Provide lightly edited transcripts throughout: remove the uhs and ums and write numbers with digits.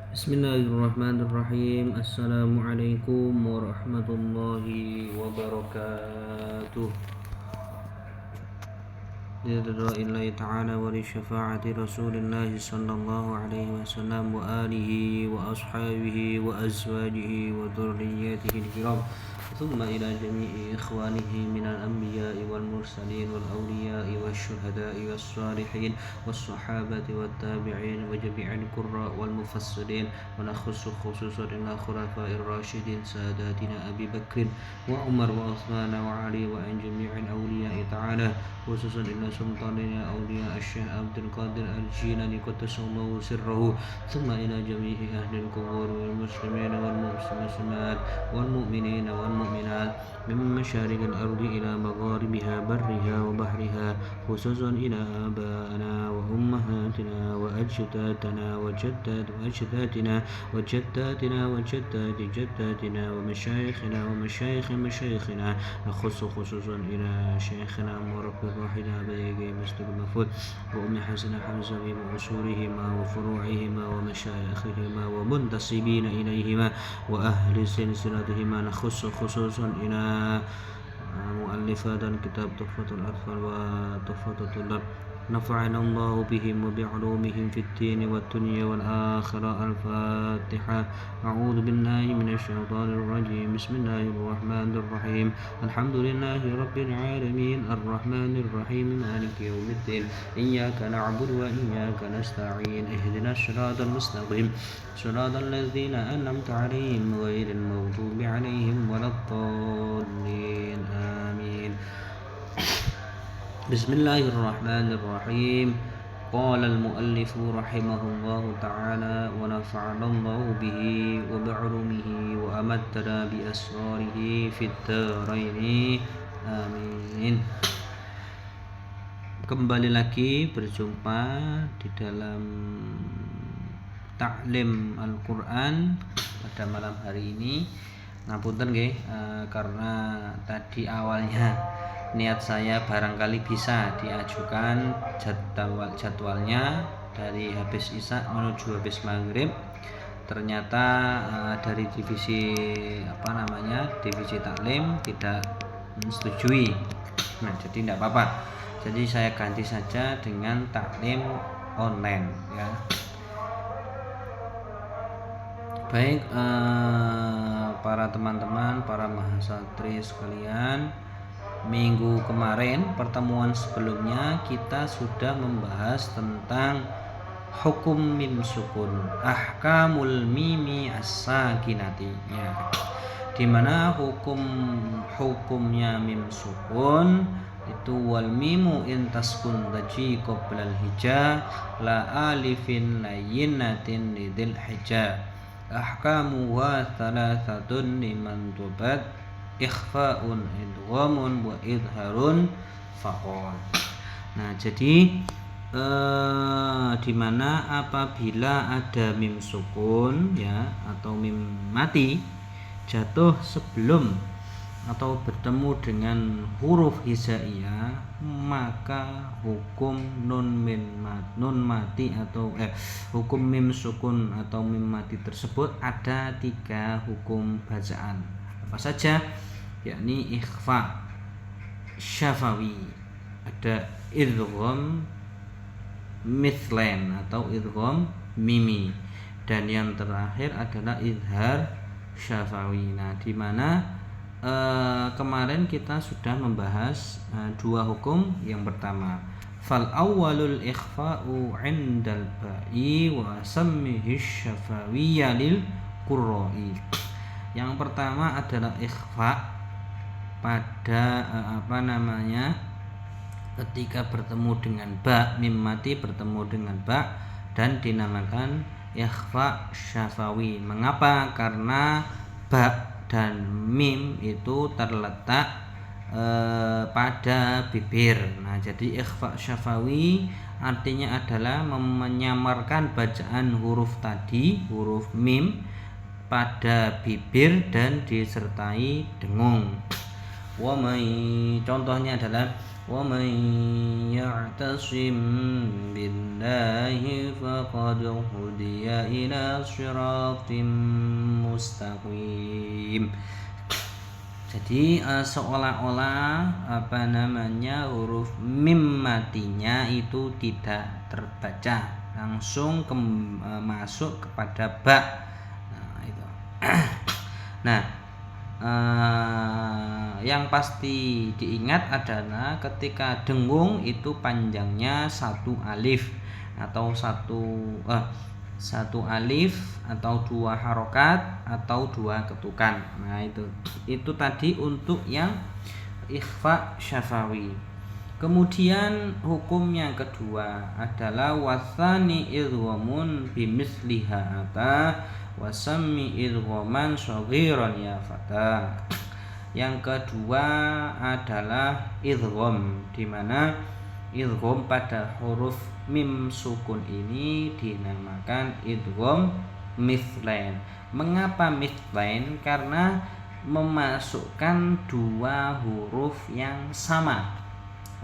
Bismillahirrahmanirrahim. Assalamualaikum warahmatullahi wabarakatuh. لرضا الله تعالى ولشفاعة رسول الله صلى الله عليه وسلم وآله وأصحابه وأزواجه وذريته الكرام ثم إلى جميع إخوانه من الأنبياء والمرسلين والأولياء والشهداء والصالحين والصحابة والتابعين وجميع القراء والمفسرين ونخص خصوصا إلى الخلفاء الراشدين ساداتنا أبي بكر وعمر وعثمان وعلي وعن جميع الأولياء تعالى خصوصا إلى سلطاننا أولياء الشيخ عبد القادر الجيلاني قدس الله سره ثم إلى جميع أهل القبور والمسلمين والمسلمات والمؤمنين والمؤمنات من مشارق الأرض إلى مغاربها برها وبحرها خصوصا إلى آبائنا وأمهاتنا وأجدادنا وأجدادنا وجداتنا وجدات جداتنا ومشايخنا ومشايخ مشايخنا نخص خصوصا إلى شيخنا مربي الراحل أبي مستر المفروض وأم حسن حمزة وأصولهما وفروعهما ومشايخهما ومنتسبين إليهما وأهل سلسلتهما نخص خصوصا إلى مؤلفات الكتاب تحفة الأطفال وتحفة الطلاب نفعنا الله بهم وبعلومهم في الدين والدنيا والآخرة. الفاتحة. أعوذ بالله من الشيطان الرجيم. بسم الله الرحمن الرحيم. الحمد لله رب العالمين الرحمن الرحيم مالك يوم الدين إياك نعبد وإياك نستعين اهدنا الصراط المستقيم صراط الذين أنعمت عليهم غير المغضوب عليهم ولا الضالين آمين. Bismillahirrahmanirrahim. Qala al-muallif rahimahullah ta'ala wa nafa'ana Allah bihi wa bi'ulumihi wa amattana bi asrarihi fid dharain. Amin. Kembali lagi berjumpa di dalam taklim Al-Qur'an pada malam hari ini. Ngapunten nggih karena tadi awalnya niat saya barangkali bisa diajukan jadwalnya dari habis isya menuju habis maghrib. Ternyata dari divisi divisi taklim tidak menyetujui. Nah, jadi tidak apa-apa. Jadi saya ganti saja dengan taklim online ya. Baik para teman-teman, para mahasiswa sekalian, minggu kemarin pertemuan sebelumnya kita sudah membahas tentang hukum mim sukun, ahkamul mimi as-sakinati ya. Di mana hukumnya mim sukun itu wal mimu in taskun taji qoblal hija la alifin layyinatin lidil hija ahkamu wa thalathatun liman tubat ikhfa'un idghamun wa idharun faqol. Nah, jadi di mana apabila ada mim sukun ya atau mim mati jatuh sebelum atau bertemu dengan huruf hijaiyah, maka hukum hukum mim sukun atau mim mati tersebut ada 3 hukum bacaan. Apa saja? Yakni ikhfa syafawi, ada idgham mithlain atau idgham mimi, dan yang terakhir adalah idhar syafawi. Nah, di mana kemarin kita sudah membahas 2 hukum. Yang pertama, fal awwalul ikhfa'u 'indal ba'i wa sammihi syafawiyya lil qurra'i. Yang pertama adalah ikhfa pada ketika bertemu dengan ba, mim mati bertemu dengan ba dan dinamakan ikhfa syafawi. Mengapa? Karena ba dan mim itu terletak pada bibir. Nah, jadi ikhfa syafawi artinya adalah menyamarkan bacaan huruf tadi, huruf mim pada bibir dan disertai dengung. Contohnya adalah ومن يعتصم بالله فقد هدي إلى صراط مستقيم. Jadi seolah-olah huruf mim matinya itu tidak terbaca, langsung masuk kepada ba. Nah, itu. Nah, yang pasti diingat adalah ketika dengung itu panjangnya satu alif atau satu alif atau dua harokat atau dua ketukan. Nah, itu tadi untuk yang ikhfa syafawi. Kemudian hukum yang kedua adalah wasani idghamun bimisliha ata wasammi idghaman shaghiran ya fata. Yang kedua adalah idgham, di mana idgham pada huruf mim sukun ini dinamakan idgham mithlain. Mengapa mithlain? Karena memasukkan dua huruf yang sama.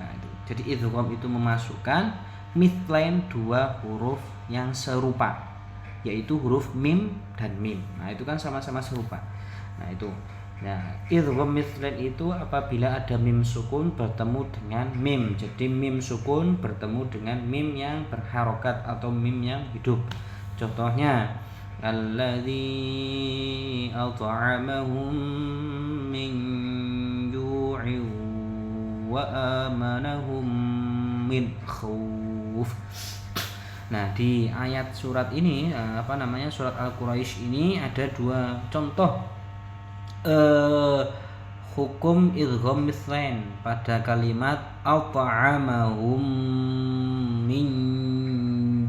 Nah, jadi idgham itu memasukkan mithlain dua huruf yang serupa, yaitu huruf mim dan mim. Nah, itu kan sama-sama serupa. Nah, itu. Nah, idgham mithlain itu apabila ada mim sukun bertemu dengan mim. Jadi mim sukun bertemu dengan mim yang berharokat atau mim yang hidup. Contohnya, alladzi at'amahum min ju'in wa amanahum min khauf. Nah, di ayat surat ini surat Al-Quraisy ini ada dua contoh hukum idgham mithlain pada kalimat at'amahum min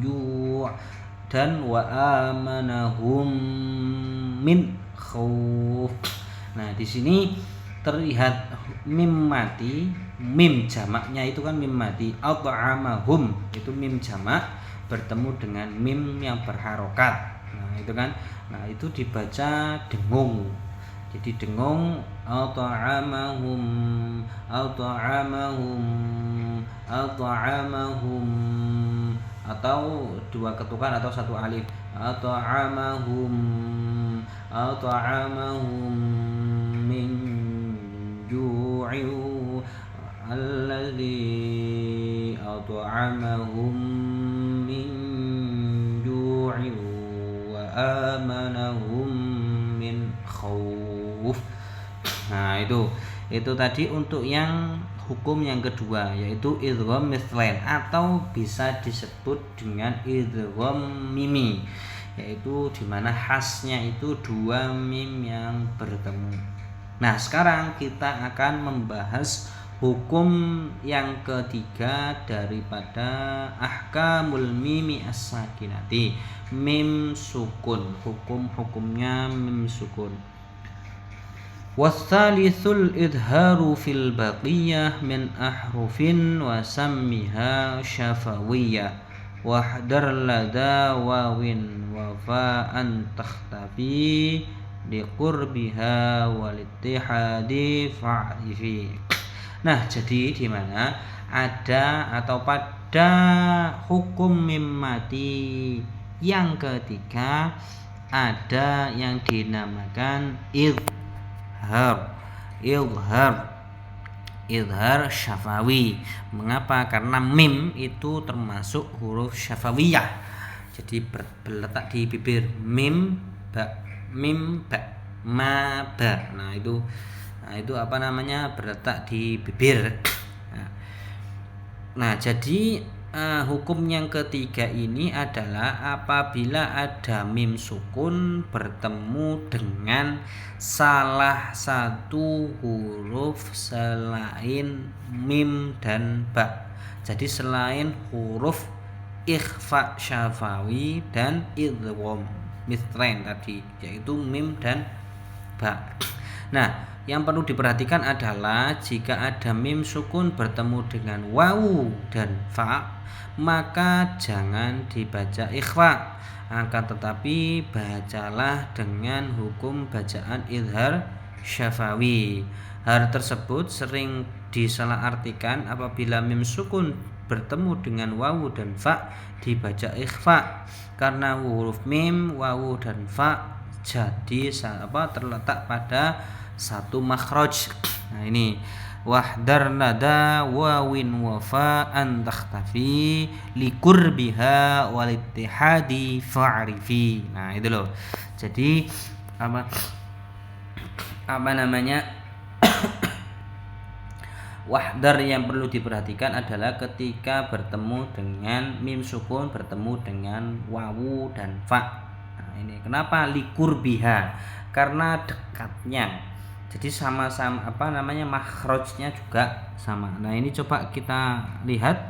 ju' dan wa amanahum min khauf. Nah, di sini terlihat mim mati, mim jamaknya itu kan mim mati, at'amahum itu mim jamak bertemu dengan mim yang berharokat. Nah, itu kan. Nah, itu dibaca dengung. Jadi dengung at'amahum atau dua ketukan atau satu alif at'amahum min ju'in alladzi at'amahum min ju'in wa amanahum min khauf. Nah, itu tadi untuk yang hukum yang kedua, yaitu idgham mithlain atau bisa disebut dengan idgham mimi, yaitu dimana khasnya itu dua mim yang bertemu. Nah, sekarang kita akan membahas hukum yang ketiga daripada ahkamul mimi as-sakinati, mim sukun. Hukumnya mim sukun. Wasalithul idharu fil baqiyah min ahrufin wa sammiha syafawiyah wahdar lada wawin wa fa'an takhtafi liqurbiha walittihadi fa'rifi. Nah, jadi di mana ada atau pada hukum mim mati yang ketiga ada yang dinamakan idhar syafawi. Mengapa? Karena mim itu termasuk huruf syafawiyah. Jadi berletak di bibir, mim ba ma ba. Nah, itu berletak di bibir. Nah, jadi hukum yang ketiga ini adalah apabila ada mim sukun bertemu dengan salah satu huruf selain mim dan ba. Jadi selain huruf ikhfa syafawi dan idgham mithlain tadi, yaitu mim dan ba. Nah, yang perlu diperhatikan adalah jika ada mim sukun bertemu dengan wawu dan fa, maka jangan dibaca ikhfa, akan tetapi bacalah dengan hukum bacaan idhar syafawi. Hal tersebut sering disalahartikan apabila mim sukun bertemu dengan wawu dan fa dibaca ikhfa, karena huruf mim, wawu dan fa jadi terletak pada satu makhraj. Nah ini wahdar nada wawin wafa an takhtafi likurbiha walittihadi fa'rifi. Nah itu loh. Jadi apa namanya wahdar yang perlu diperhatikan adalah ketika bertemu dengan mim sukun bertemu dengan wawu dan fa. Nah, ini kenapa likurbiha? Karena dekatnya. Jadi sama-sama makhrajnya juga sama. Nah, ini coba kita lihat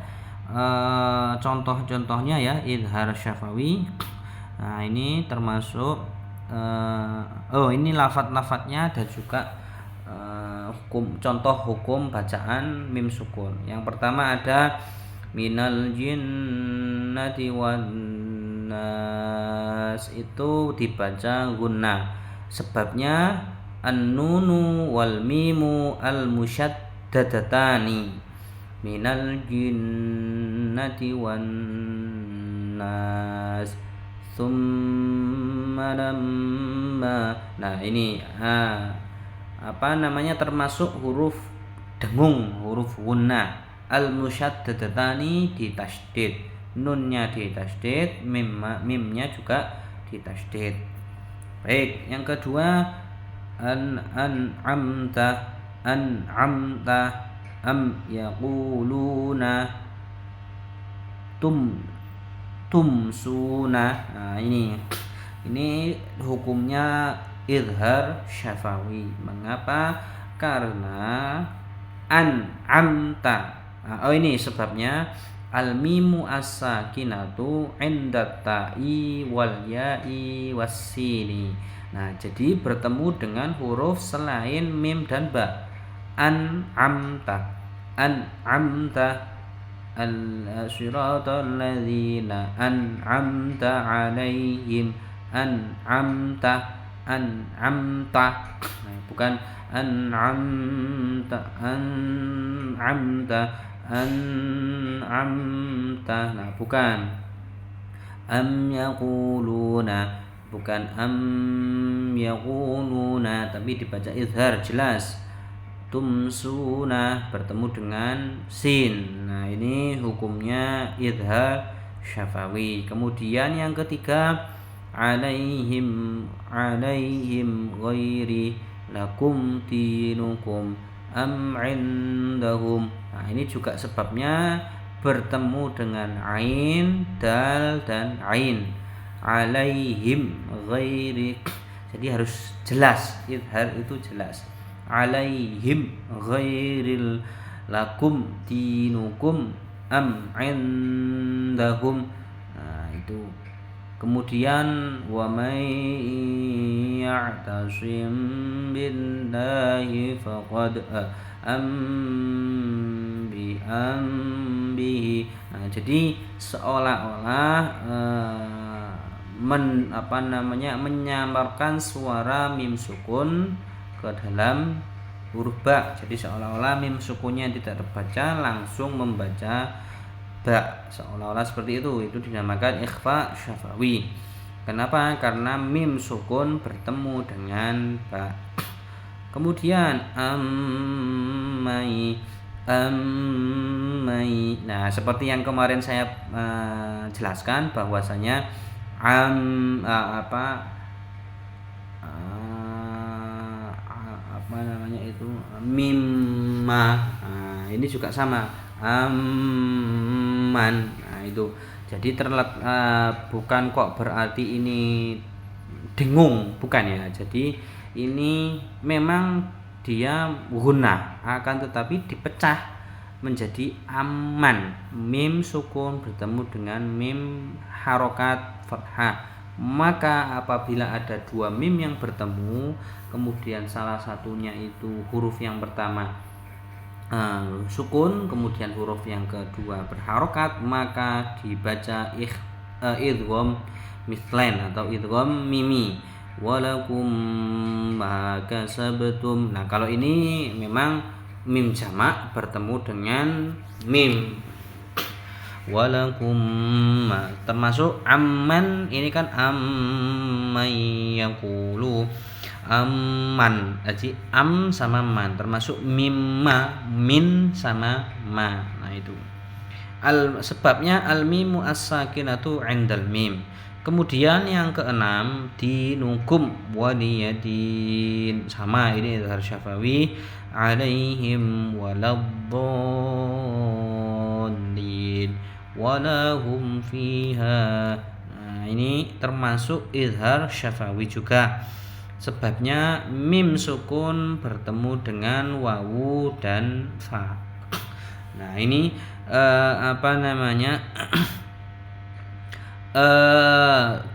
contoh-contohnya ya, idhar syafawi. Nah, ini termasuk ini lafadz-lafadznya dan juga contoh hukum bacaan mim sukun. Yang pertama ada minal jinnati wan nas, itu dibaca gunnah. Sebabnya an-nunu wal mimu al musyaddadatani minal jinnati wan nas thumma lamma. Nah ini termasuk huruf dengung, huruf gunnah. Al-musyaddadatani ditasydid, nunnya ditasydid, mimnya juga ditasydid. Baik, yang kedua an'amta am yaquluna tumsuna. Nah ini hukumnya idhar syafawi. Mengapa? Karena an'amta. Ini sebabnya al-mimu as-sakinatu 'inda ta'i wal ya'i was-sini. Nah, jadi bertemu dengan huruf selain mim dan ba. An'amta al-siratal ladzina an'amta 'alaihim. An'amta. Nah, bukan an'amta. Nah, bukan am yaquluna, bukan am yaquluna, tapi dibaca izhar jelas. Tumsuna bertemu dengan sin. Nah, ini hukumnya izhar syafawi. Kemudian yang ketiga alaihim ghairi lakum dinukum am indahum. Nah, ini juga sebabnya bertemu dengan ain, dal dan ain. Alaihim ghairi, jadi harus jelas, izhar itu jelas. Alaihim ghairil lakum dinukum am indahum. Nah, itu. Kemudian wa may ya'tasim billahi faqad bihi. Nah, jadi seolah-olah menyamarkan suara mim sukun ke dalam huruf ba. Jadi seolah-olah mim sukunnya tidak terbaca, langsung membaca ba, seolah-olah seperti itu. Itu dinamakan ikhfa syafawi. Kenapa? Karena mim sukun bertemu dengan ba. Kemudian ammai. Nah, seperti yang kemarin saya jelaskan bahwasanya mimma. Nah, ini juga sama, aman. Nah, itu jadi bukan kok berarti ini dengung, bukan ya. Jadi ini memang dia gunnah, akan tetapi dipecah menjadi aman. Mim sukun bertemu dengan mim harokat fathah. Maka apabila ada dua mim yang bertemu, kemudian salah satunya itu huruf yang pertama sukun, kemudian huruf yang kedua berharokat, maka dibaca idgham mithlain atau idgham mimi. Walakum ma kasabtum. Nah, kalau ini memang mim jamak bertemu dengan mim. Walakum termasuk amman, ini kan amman yaqulu, amman, jadi am sama man, termasuk mimma, min sama ma. Nah itu sebabnya al mimu as-sakinatu 'indal mim. Kemudian yang keenam dinukum waliyadin, sama ini harus syafawi, alaihim waladdallin walahum fiha. Nah ini termasuk izhar syafawi juga, sebabnya mim sukun bertemu dengan wawu dan fa. Nah ini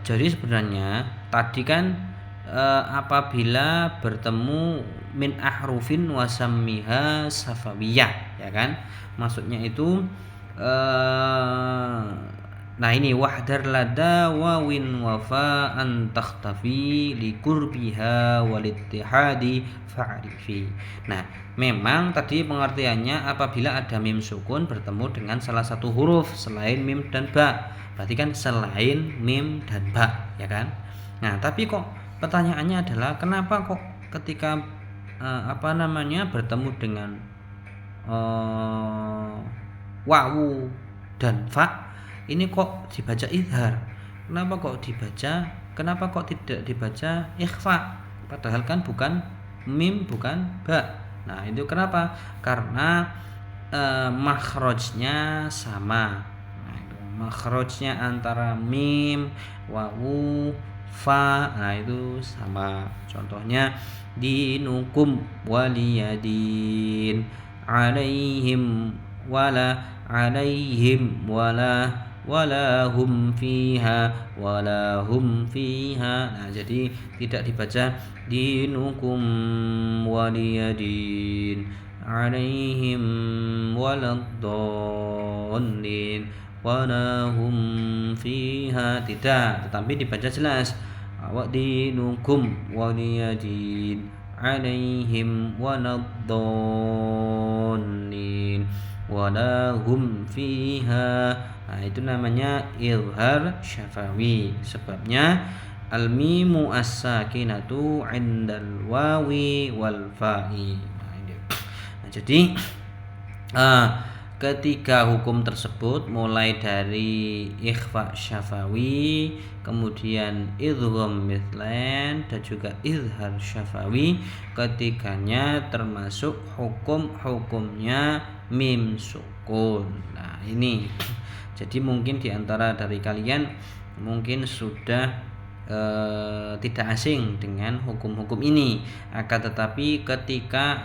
jadi sebenarnya tadi kan apabila bertemu min ahrufin wasammiha safawiyah, ya kan, maksudnya itu nah ini wahdar lada wawin wafa an takhtafi li qurbiha walittihadi fa'rifi. Nah memang tadi pengertiannya apabila ada mim sukun bertemu dengan salah satu huruf selain mim dan ba, berarti kan selain mim dan ba, ya kan. Nah tapi kok pertanyaannya adalah kenapa kok ketika bertemu dengan wawu dan fa ini kok dibaca izhar? Kenapa kok tidak dibaca ikhfa? Padahal kan bukan mim, bukan ba. Nah itu kenapa? Karena makhrajnya sama. Nah, itu makhrajnya antara mim, wawu, fa, nah itu sama. Contohnya dinukum waliyadin, alaihim wala walahum fiha. Nah jadi tidak dibaca dinukum waliyadin alaihim waladdallin walahum fiha, tidak, tetapi dibaca jelas dinukum waliyadin alaihim waladdallin walahum fiha. Nah itu namanya izhar syafawi, sebabnya al mimu as-sakinatu 'indal wawi wal fa'i. Nah jadi ketiga hukum tersebut mulai dari ikhfa syafawi, kemudian idgham mithlain dan juga izhar syafawi, ketiganya termasuk hukumnya mim sukun. Nah ini jadi mungkin diantara dari kalian mungkin sudah tidak asing dengan hukum-hukum ini, akan tetapi ketika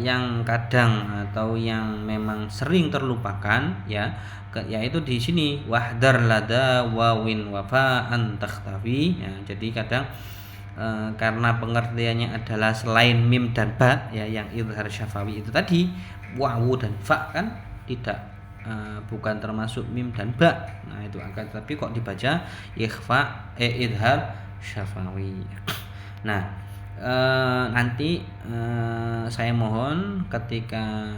yang kadang atau yang memang sering terlupakan yaitu di sini wahdar lada wawin wafa an takhtafi. Ya, jadi kadang karena pengertiannya adalah selain mim dan ba, ya, yang izhar syafawi itu tadi wawu dan fa kan bukan termasuk mim dan ba. Nah itu akan tapi kok dibaca izhar syafawi. Nah nanti saya mohon ketika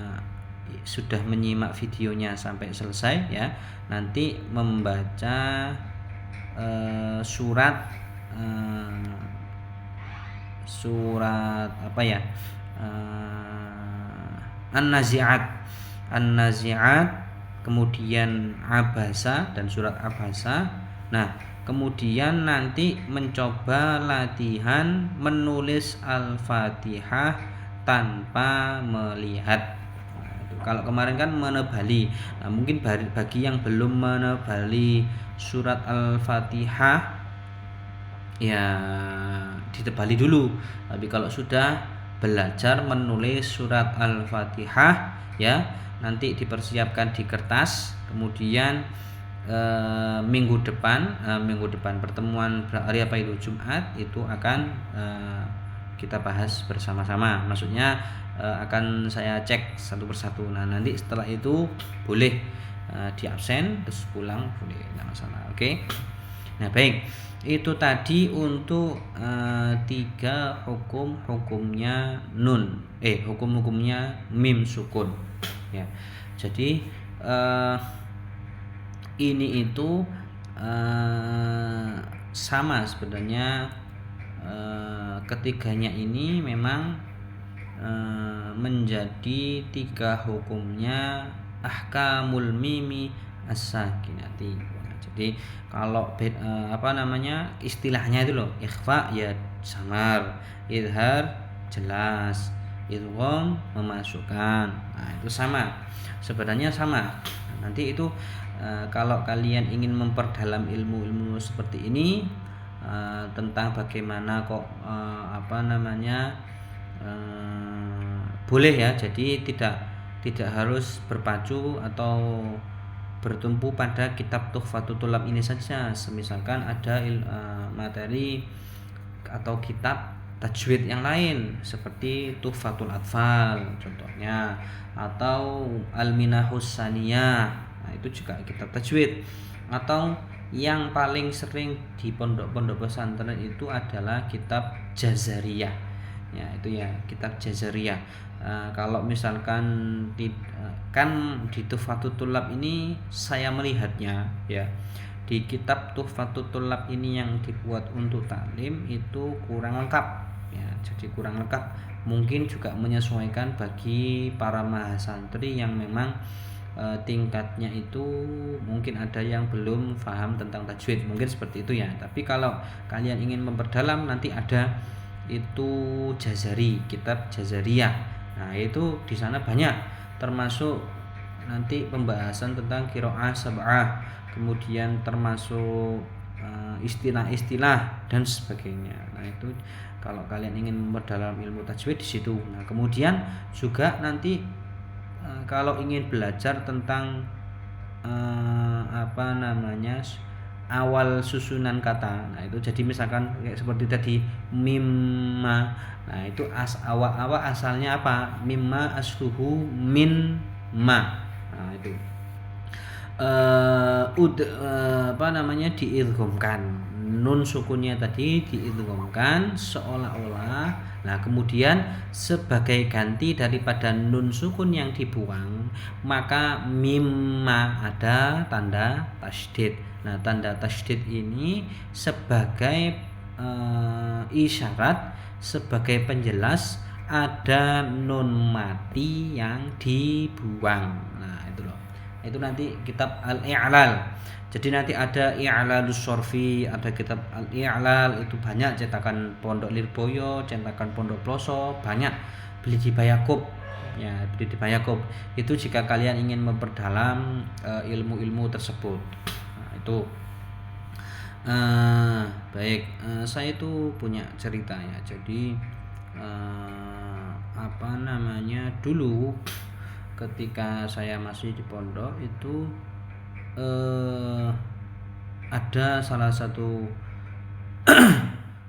sudah menyimak videonya sampai selesai ya, nanti membaca surat An-Nazi'at, kemudian Abasa dan surat Abasa. Nah kemudian nanti mencoba latihan menulis Al-Fatihah tanpa melihat. Nah, kalau kemarin kan menebali. Nah, mungkin bagi yang belum menebali surat Al-Fatihah ya ditebali dulu. Tapi kalau sudah belajar menulis surat Al-Fatihah ya nanti dipersiapkan di kertas, kemudian minggu depan pertemuan hari apa itu Jumat itu akan kita bahas bersama-sama, maksudnya akan saya cek satu persatu. Nah nanti setelah itu boleh di absen terus pulang boleh, tidak masalah. Oke. Nah baik, Itu tadi untuk tiga hukumnya nun, hukumnya mim sukun ya. Jadi ini itu sama sebenarnya, ketiganya ini memang menjadi tiga hukumnya ahkamul mimi as-sakinati. Jadi kalau istilahnya itu loh, ikhfa ya samar, idhar jelas, idgham memasukkan. Nah, itu sama. Sebenarnya sama. Nanti itu kalau kalian ingin memperdalam ilmu-ilmu seperti ini, tentang bagaimana kok boleh ya, jadi tidak harus berpacu atau bertumpu pada kitab Tuhfatul Thulab ini saja. Semisalkan ada materi atau kitab tajwid yang lain seperti Tuhfatul Atfal contohnya, atau Al-Minahus Saniyah, nah itu juga kitab tajwid. Atau yang paling sering di pondok-pondok pesantren itu adalah kitab Jazariyah ya, itu ya kitab Jazariyah. Kalau misalkan kan di Tuhfatul Thulab ini saya melihatnya ya, di kitab Tuhfatul Thulab ini yang dibuat untuk taklim itu kurang lengkap ya, jadi kurang lengkap. Mungkin juga menyesuaikan bagi para mahasantri yang memang tingkatnya itu mungkin ada yang belum paham tentang tajwid, mungkin seperti itu ya. Tapi kalau kalian ingin memperdalam, nanti ada itu Jazari, kitab Jazariyah. Nah, itu di sana banyak, termasuk nanti pembahasan tentang qiraah sab'ah, kemudian termasuk istilah-istilah dan sebagainya. Nah, itu kalau kalian ingin memperdalam ilmu tajwid di situ. Nah, kemudian juga nanti kalau ingin belajar tentang awal susunan kata, nah itu jadi misalkan kayak seperti tadi mimma, nah itu awal asalnya apa, mimma asluhu min ma, nah itu diidghamkan, nun sukunnya tadi diidghamkan seolah-olah. Nah, kemudian sebagai ganti daripada nun sukun yang dibuang, maka mimma ada tanda tasydid. Nah, tanda tasydid ini sebagai isyarat, sebagai penjelas ada nun mati yang dibuang. Nah, itu loh. Itu nanti kitab Al-I'lal. Jadi nanti ada I'lalus Sorfi, ada kitab Al-I'lal, itu banyak cetakan Pondok Lirboyo, cetakan Pondok Ploso, banyak. Beli di Bayakub. Ya, beli di Bayakub. Itu jika kalian ingin memperdalam ilmu-ilmu tersebut. Nah, itu baik, saya itu punya cerita ya. Jadi dulu ketika saya masih di pondok itu ada salah satu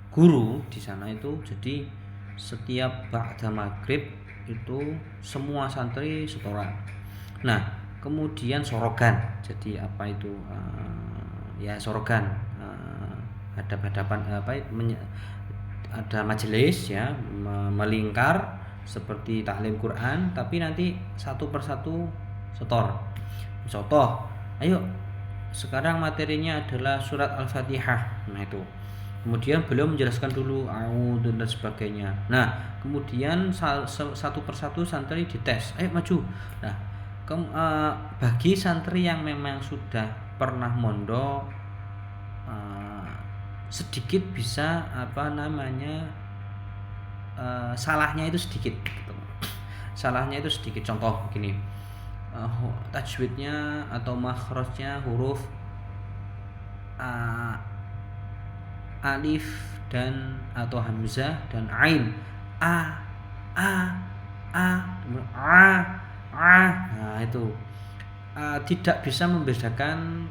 guru di sana itu, jadi setiap ba'da maghrib itu semua santri setoran. Nah, kemudian sorogan, jadi apa itu sorogan, hadap-hadapan ada majelis ya, melingkar seperti taklim Quran, tapi nanti satu persatu setor. Contoh, ayo sekarang materinya adalah surat Al-Fatihah. Nah, itu kemudian beliau menjelaskan dulu a'udzu dan sebagainya. Nah, kemudian satu persatu santri dites, ayo maju. Nah, bagi santri yang memang sudah pernah mondok, sedikit bisa salahnya itu sedikit gitu. Salahnya itu sedikit. Contoh gini, tajwidnya atau makhrajnya huruf alif dan atau hamzah dan ain, nah itu tidak bisa membedakan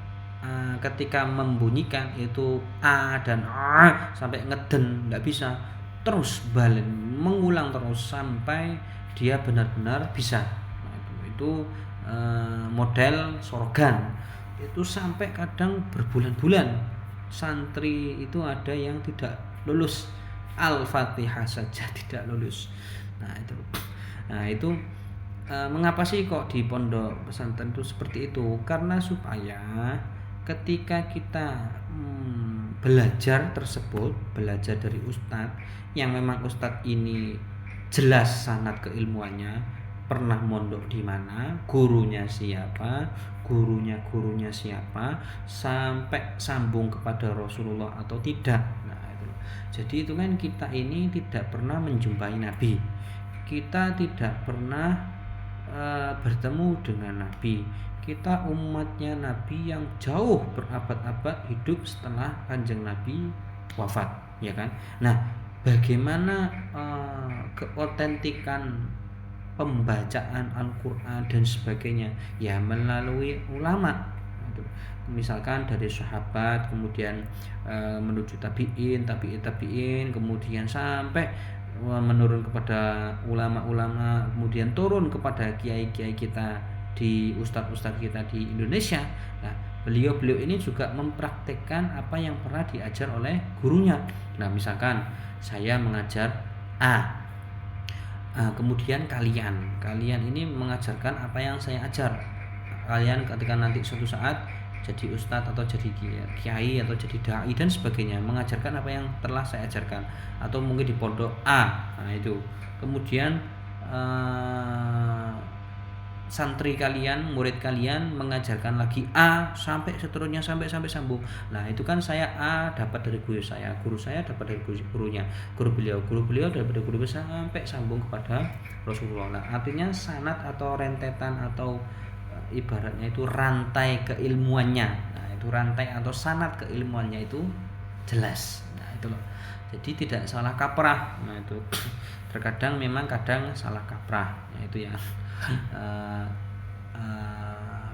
ketika membunyikan itu a dan a sampai ngeden, nggak bisa. Terus balen mengulang terus sampai dia benar-benar bisa. Nah, itu model sorogan itu sampai kadang berbulan-bulan santri itu ada yang tidak lulus Al-Fatihah saja tidak lulus. Nah itu mengapa sih kok di pondok pesantren itu seperti itu? Karena supaya ketika kita belajar dari ustadz yang memang ustadz ini jelas sanad keilmuannya, pernah mondok di mana, gurunya siapa, sampai sambung kepada Rasulullah atau tidak. Nah itu. Jadi itu kan kita ini tidak pernah menjumpai Nabi, kita tidak pernah bertemu dengan Nabi, kita umatnya Nabi yang jauh berabad-abad hidup setelah Kanjeng Nabi wafat, ya kan? Nah, bagaimana keotentikan pembacaan Al-Quran dan sebagainya? Ya melalui ulama. Misalkan dari sahabat, kemudian menuju tabiin, kemudian sampai menurun kepada ulama-ulama, kemudian turun kepada kiai-kiai kita, di ustadz-ustadz kita di Indonesia. Nah, beliau-beliau ini juga mempraktekkan apa yang pernah diajar oleh gurunya. Nah, misalkan saya mengajar A, kemudian kalian ini mengajarkan apa yang saya ajar. Kalian ketika nanti suatu saat jadi ustadz atau jadi kiai atau jadi dai dan sebagainya, mengajarkan apa yang telah saya ajarkan, atau mungkin di pondok A. Nah itu kemudian santri kalian, murid kalian mengajarkan lagi A sampai seterusnya, sampai sambung. Nah itu kan saya A dapat dari guru saya dapat dari gurunya, guru beliau dapat dari guru sampai sambung kepada Rasulullah. Nah artinya sanad atau rentetan atau ibaratnya itu rantai keilmuannya. Nah itu rantai atau sanad keilmuannya itu jelas. Nah itu loh. Jadi tidak salah kaprah. Nah itu terkadang memang salah kaprah. Nah itu ya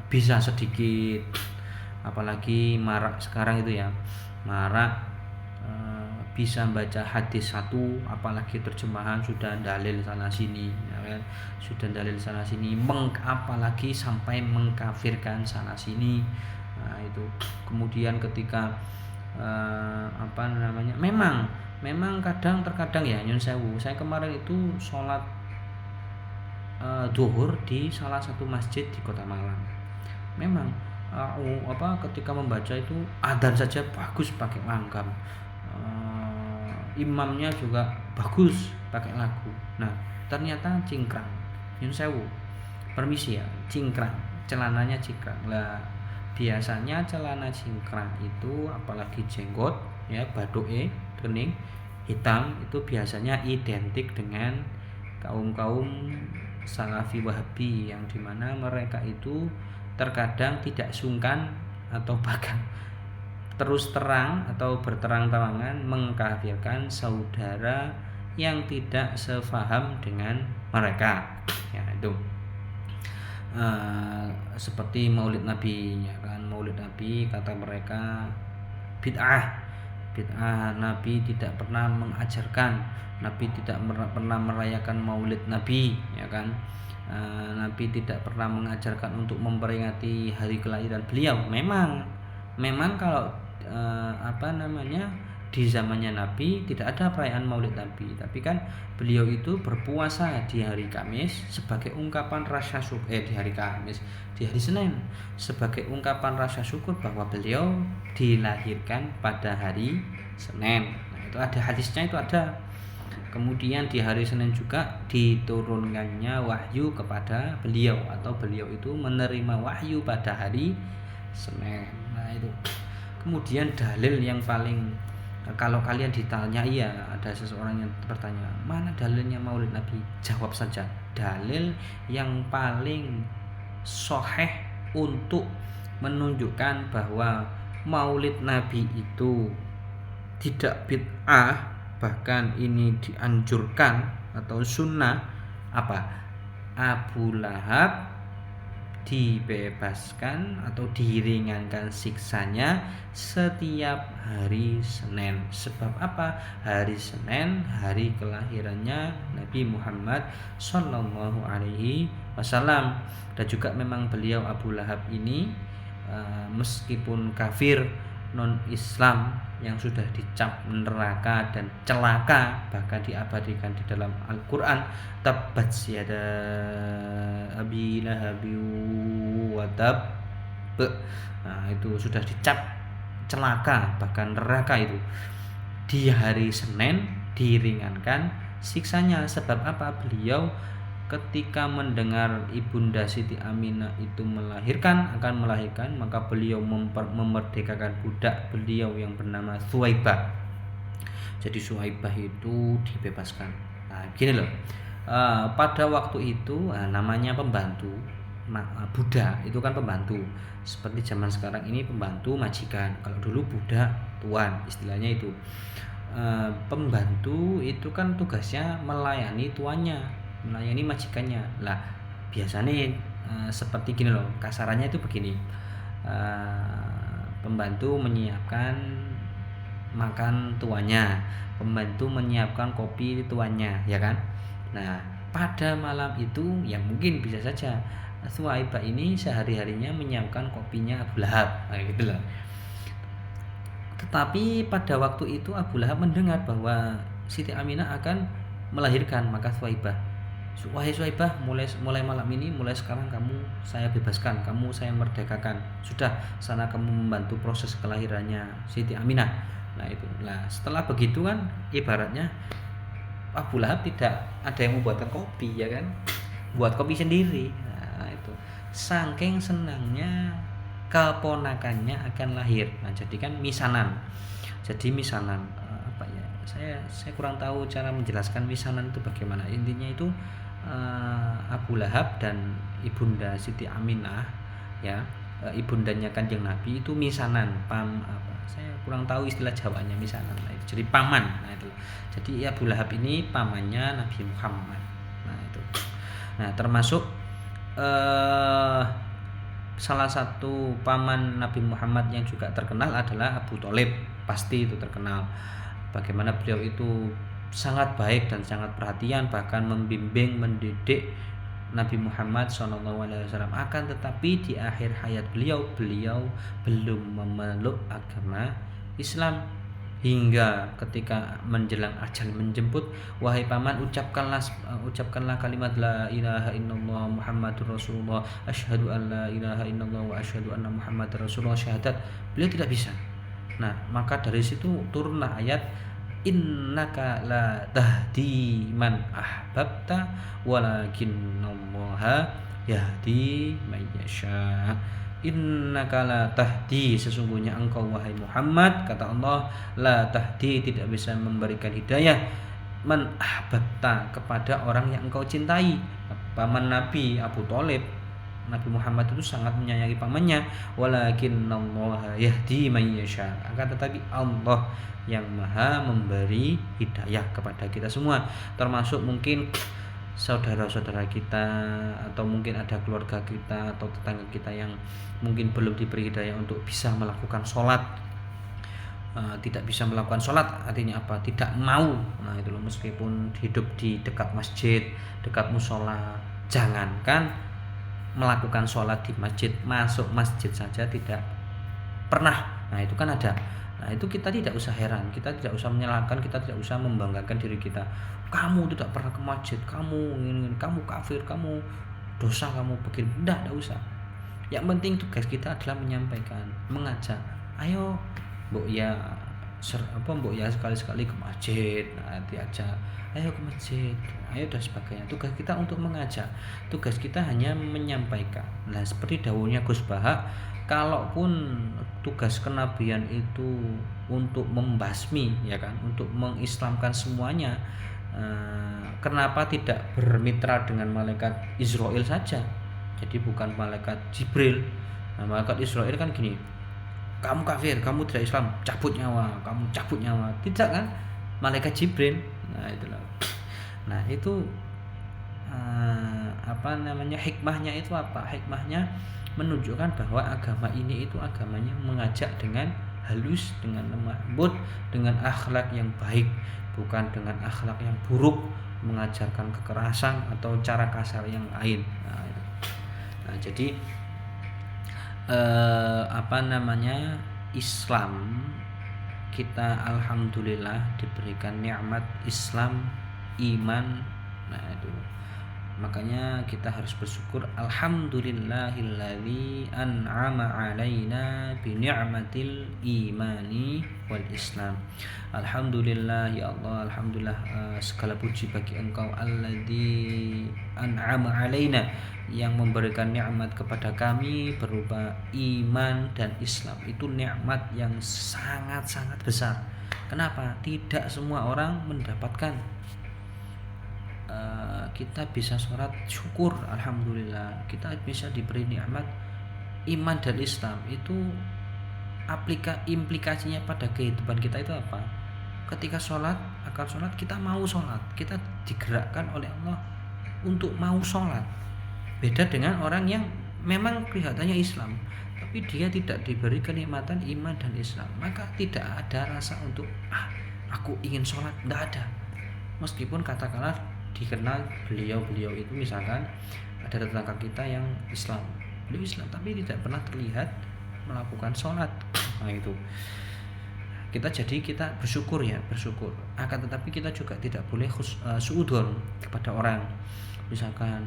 bisa sedikit, apalagi marak sekarang itu ya, bisa baca hadis satu, apalagi terjemahan sudah dalil sana sini, ya kan? Apalagi sampai mengkafirkan sana sini. Nah itu kemudian ketika memang terkadang ya, nyun sewu, saya kemarin itu sholat zuhur di salah satu masjid di Kota Malang. Memang ketika membaca itu adzan saja bagus pakai langgam, imamnya juga bagus pakai lagu. Nah ternyata cingkrang, nyun sewu, permisi ya, cingkrang, celananya cingkrang lah. Biasanya celana cingkrang itu apalagi jenggot ya, badoke kening hitam, itu biasanya identik dengan kaum Salafi Wahabi, yang dimana mereka itu terkadang tidak sungkan atau bahkan terus terang atau berterang-terangan mengkafirkan saudara yang tidak sefaham dengan mereka. Ya itu seperti Maulid Nabi, ya kan? Maulid Nabi kata mereka bid'ah. Nabi tidak pernah mengajarkan, Nabi tidak pernah merayakan Maulid Nabi, ya kan? Nabi tidak pernah mengajarkan untuk memperingati hari kelahiran beliau. Memang kalau di zamannya Nabi tidak ada perayaan Maulid Nabi, tapi kan beliau itu berpuasa di hari Kamis sebagai ungkapan rasa syukur, di hari Senin sebagai ungkapan rasa syukur bahwa beliau dilahirkan pada hari Senin. Nah, itu ada hadisnya, itu ada. Kemudian di hari Senin juga diturunkannya wahyu kepada beliau, atau beliau itu menerima wahyu pada hari Senin. Nah itu kemudian dalil yang paling, kalau kalian ditanya, iya ada seseorang yang bertanya mana dalilnya Maulid Nabi, jawab saja dalil yang paling sahih untuk menunjukkan bahwa Maulid Nabi itu tidak bid'ah, bahkan ini dianjurkan atau sunnah. Apa? Abu Lahab dibebaskan atau diringankan siksanya setiap hari Senin. Sebab apa? Hari Senin hari kelahirannya Nabi Muhammad Sallallahu Alaihi Wasallam. Dan juga memang beliau Abu Lahab ini meskipun kafir non-Islam yang sudah dicap neraka dan celaka, bahkan diabadikan di dalam Al-Qur'an, tabbat yada abi lahabi wa tab. Nah, itu sudah dicap celaka, bahkan neraka itu. Di hari Senin diringankan siksanya. Sebab apa? Beliau ketika mendengar Ibunda Siti Aminah itu akan melahirkan, maka beliau memerdekakan budak beliau yang bernama Suwaibah. Jadi Suwaibah itu dibebaskan. Nah, gini loh. Pada waktu itu namanya pembantu, budak itu kan pembantu. Seperti zaman sekarang ini pembantu majikan. Kalau dulu budak tuan, istilahnya itu. Pembantu itu kan tugasnya melayani tuannya, melayani majikannya. Lah biasanya seperti gini loh, kasarannya itu begini. Pembantu menyiapkan makan tuannya, pembantu menyiapkan kopi tuannya, ya kan. Nah pada malam itu yang mungkin bisa saja Suwaibah ini sehari-harinya menyiapkan kopinya Abu Lahab, gitu loh. Tetapi pada waktu itu Abu Lahab mendengar bahwa Siti Aminah akan melahirkan, maka Suwaibah, wahai Suwaibah, mulai malam ini, mulai sekarang saya bebaskan, saya merdekakan. Sudah, sana kamu membantu proses kelahirannya Siti Aminah. Nah itu. Nah setelah begitu kan ibaratnya Abu Lahab tidak ada yang membuatkan kopi, ya kan, buat kopi sendiri. Nah itu, saking senangnya keponakannya akan lahir. Nah, jadi kan misanan. Jadi misanan apa ya? Saya kurang tahu cara menjelaskan misanan itu bagaimana. Intinya itu Abu Lahab dan Ibunda Siti Aminah, ya, ibundanya Kanjeng Nabi itu misanan. Saya kurang tahu istilah Jawanya misanan. Nah, itu jadi paman. Nah, itu. Jadi Abu Lahab ini pamannya Nabi Muhammad. Nah, itu. Nah, termasuk salah satu paman Nabi Muhammad yang juga terkenal adalah Abu Thalib. Pasti itu terkenal. Bagaimana beliau itu sangat baik dan sangat perhatian, bahkan membimbing, mendidik Nabi Muhammad SAW. Akan tetapi di akhir hayat beliau belum memeluk agama Islam. Hingga ketika menjelang ajal menjemput, wahai paman, ucapkanlah kalimat la ilaha illallah Muhammadur Rasulullah, asyhadu an la ilaha illallah wa asyhadu anna Muhammadar Rasulullah, syahadat. Beliau tidak bisa. Nah maka dari situ turunlah ayat innaka la tahdi man ahbabta walakinnallaha yahdi may yasha. Innaka la tahdi, sesungguhnya engkau wahai Muhammad, kata Allah, la tahdi, tidak bisa memberikan hidayah, man ahbabta, kepada orang yang engkau cintai. Paman Nabi Abu Thalib, Nabi Muhammad itu sangat menyayangi pamannya. Walakinnallaha yahdi may yasha, akan tetapi Allah yang maha memberi hidayah kepada kita semua, termasuk mungkin saudara-saudara kita, atau mungkin ada keluarga kita atau tetangga kita yang mungkin belum diberi hidayah untuk bisa melakukan sholat. Tidak bisa melakukan sholat artinya apa? Tidak mau. Nah itu loh, meskipun hidup di dekat masjid, dekat musola, jangankan melakukan sholat di masjid, masuk masjid saja tidak pernah. Nah itu kan ada. Nah itu kita tidak usah heran, kita tidak usah menyalahkan, kita tidak usah membanggakan diri kita. Kamu tidak pernah ke masjid, kamu kafir, kamu dosa, kamu begini. Tidak usah. Yang penting tugas kita adalah menyampaikan, mengajak. Ayo, mbok ya sekali-sekali ke masjid. Nah, diajak, ayo ke masjid, ayo dan sebagainya. Tugas kita untuk mengajak, tugas kita hanya menyampaikan. Nah seperti dawuhnya Gus Bahak, kalaupun tugas kenabian itu untuk membasmi, ya kan, untuk mengislamkan semuanya, kenapa tidak bermitra dengan malaikat Israel saja? Jadi bukan malaikat Jibril. Nah, malaikat Israel kan gini, kamu kafir, kamu tidak Islam, cabut nyawa. Tidak kan, malaikat Jibril. Nah itulah. Nah itu hikmahnya itu apa? Hikmahnya menunjukkan bahwa agama ini itu agamanya mengajak dengan halus, dengan lemah lembut, dengan akhlak yang baik, bukan dengan akhlak yang buruk, mengajarkan kekerasan atau cara kasar yang lain. Nah, jadi Islam, kita alhamdulillah diberikan nikmat Islam, iman. Nah itu makanya kita harus bersyukur, alhamdulillahilladzi an'ama alaina bi ni'matil imani wal islam. Alhamdulillah ya Allah, alhamdulillah, segala puji bagi Engkau, alladzi an'ama alaina, yang memberikan nikmat kepada kami berupa iman dan Islam. Itu nikmat yang sangat-sangat besar. Kenapa? Tidak semua orang mendapatkan. Kita bisa sholat, syukur, alhamdulillah. Kita bisa diberi nikmat iman dan Islam. Itu implikasinya pada kehidupan kita itu apa? Ketika akan sholat, kita mau sholat, kita digerakkan oleh Allah untuk mau sholat. Beda dengan orang yang memang kelihatannya Islam, tapi dia tidak diberi kenikmatan iman dan Islam, maka tidak ada rasa untuk aku ingin sholat, tidak ada. Meskipun katakanlah dikenal beliau itu, misalkan ada tetangga kita yang beliau Islam tapi tidak pernah terlihat melakukan sholat. Nah itu kita bersyukur. Akan tetapi kita juga tidak boleh suudzon kepada orang, misalkan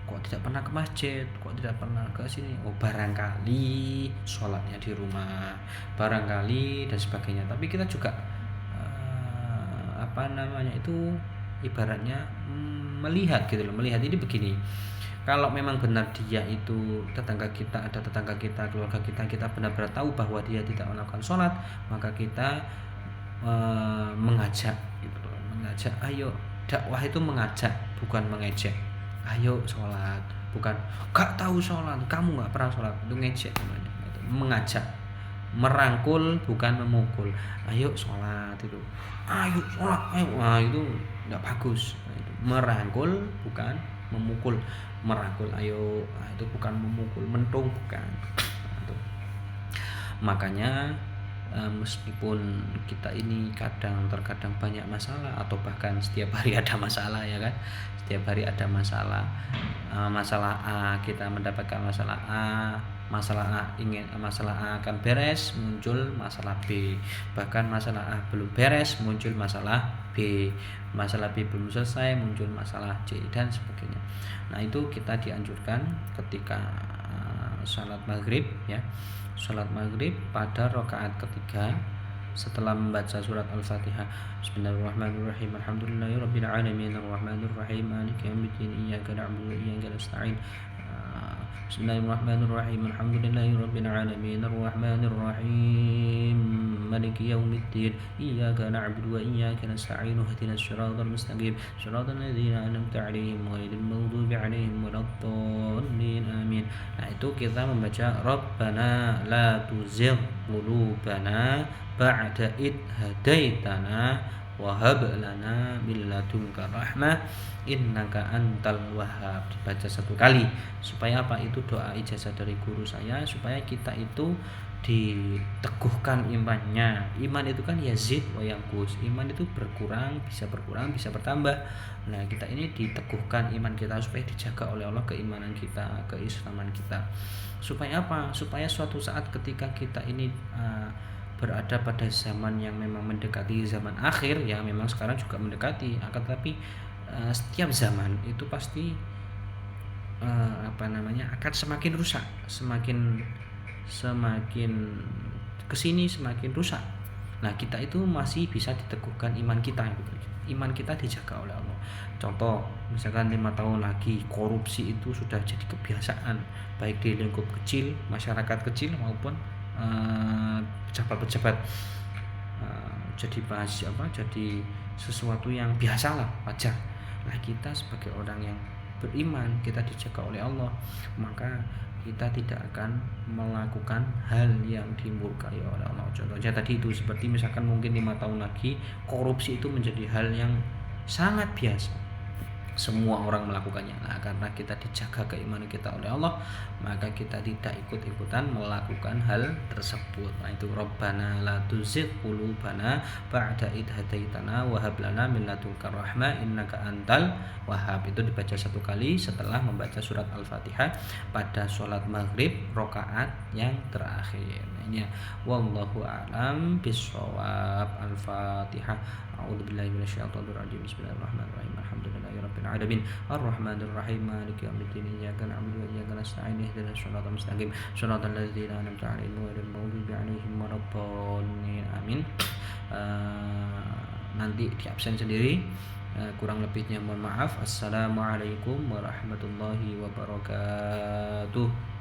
kok tidak pernah ke masjid, kok tidak pernah ke sini, barangkali sholatnya di rumah, barangkali dan sebagainya. Tapi kita juga ibaratnya melihat gitu loh. Melihat ini begini, kalau memang benar dia itu tetangga kita, keluarga kita benar-benar tahu bahwa dia tidak melakukan sholat, maka kita mengajak gitu loh. Ayo, dakwah itu mengajak, bukan mengejek. Ayo sholat, bukan gak tahu sholat, kamu gak pernah sholat, itu ngejek namanya. Mengajak, merangkul bukan memukul. Ayo sholat itu, ayo sholat, ayo. Nah, itu tidak bagus. Nah, itu merangkul bukan memukul. Merangkul, ayo. Nah, itu bukan memukul, mentung bukan. Nah, itu. Makanya meskipun kita ini terkadang banyak masalah, atau bahkan setiap hari ada masalah, ya kan? Setiap hari ada masalah. Masalah A, kita mendapatkan masalah A, masalah A akan beres, muncul masalah B. Bahkan masalah A belum beres, muncul masalah B. Masalah B belum selesai, muncul masalah C dan sebagainya. Nah, itu kita dianjurkan ketika salat maghrib, ya. Salat maghrib pada rakaat ketiga setelah membaca surat Al-Fatihah. Bismillahirrahmanirrahim. Alhamdulillahirabbil alamin arrahmanirrahim maliki yaumiddin iyyaka na'budu wa iyyaka nasta'in. Bismillahirrahmanirrahim. Alhamdulillahirabbil alamin arrahmanirrahim maliki yaumiddin iyyaka na'budu wa iyyaka nasta'in ihdinas siratal mustaqim siratal ladzina an'amta 'alaihim ghairil maghdubi 'alaihim waladdallin amin. Nah, itu kita membaca Rabbana la tuzigh qulubana ba'da id hadaitana wa hab lana min ladunka rahmah innaka antal wahhab. Dibaca satu kali supaya apa? Itu doa ijazah dari guru saya, supaya kita itu diteguhkan imannya. Iman itu kan yazid wa yanqus. Iman itu berkurang, bisa bertambah. Nah, kita ini diteguhkan iman kita supaya dijaga oleh Allah keimanan kita, keislaman kita. Supaya apa? Supaya suatu saat ketika kita ini berada pada zaman yang memang mendekati zaman akhir, ya memang sekarang juga mendekati, akan tetapi setiap zaman itu pasti akan semakin rusak, semakin kesini semakin rusak. Nah, kita itu masih bisa diteguhkan iman kita gitu. Iman kita dijaga oleh Allah. Contoh, misalkan 5 tahun lagi korupsi itu sudah jadi kebiasaan, baik di lingkup kecil, masyarakat kecil maupun pejabat-pejabat, jadi sesuatu yang biasa lah, wajar. Nah, kita sebagai orang yang beriman, kita dijaga oleh Allah, maka kita tidak akan melakukan hal yang dimurkai oleh Allah. Contohnya tadi itu, seperti misalkan mungkin 5 tahun lagi korupsi itu menjadi hal yang sangat biasa. semua orang melakukannya. Nah, karena kita dijaga keimanan kita oleh Allah, maka kita tidak ikut-ikutan melakukan hal tersebut. Nah, itu Rabbana la tuzigh qulubana ba'da idh hadaitana wa hab lana min ladunka rahmah innaka antal wahhab. Itu dibaca satu kali setelah membaca surat Al-Fatihah pada sholat maghrib rakaat yang terakhir. Ini wallahu a'lam bishawab. Al-Fatihah. A'udzubillahi minasyaitonir rajim. Bismillahirrahmanirrahim. Alhamdulillahirabbil alamin. Arrahmanir rahim. Maliki yaumiddin. Iyyaka na'budu wa iyyaka nasta'in. Ihdinas siratal mustaqim. Shiratal ladzina an'amta 'alaihim ghairil maghdubi 'alaihim waladdallin. Amin. Nanti di absen sendiri. Kurang lebihnya mohon maaf. Assalamualaikum warahmatullahi wabarakatuh.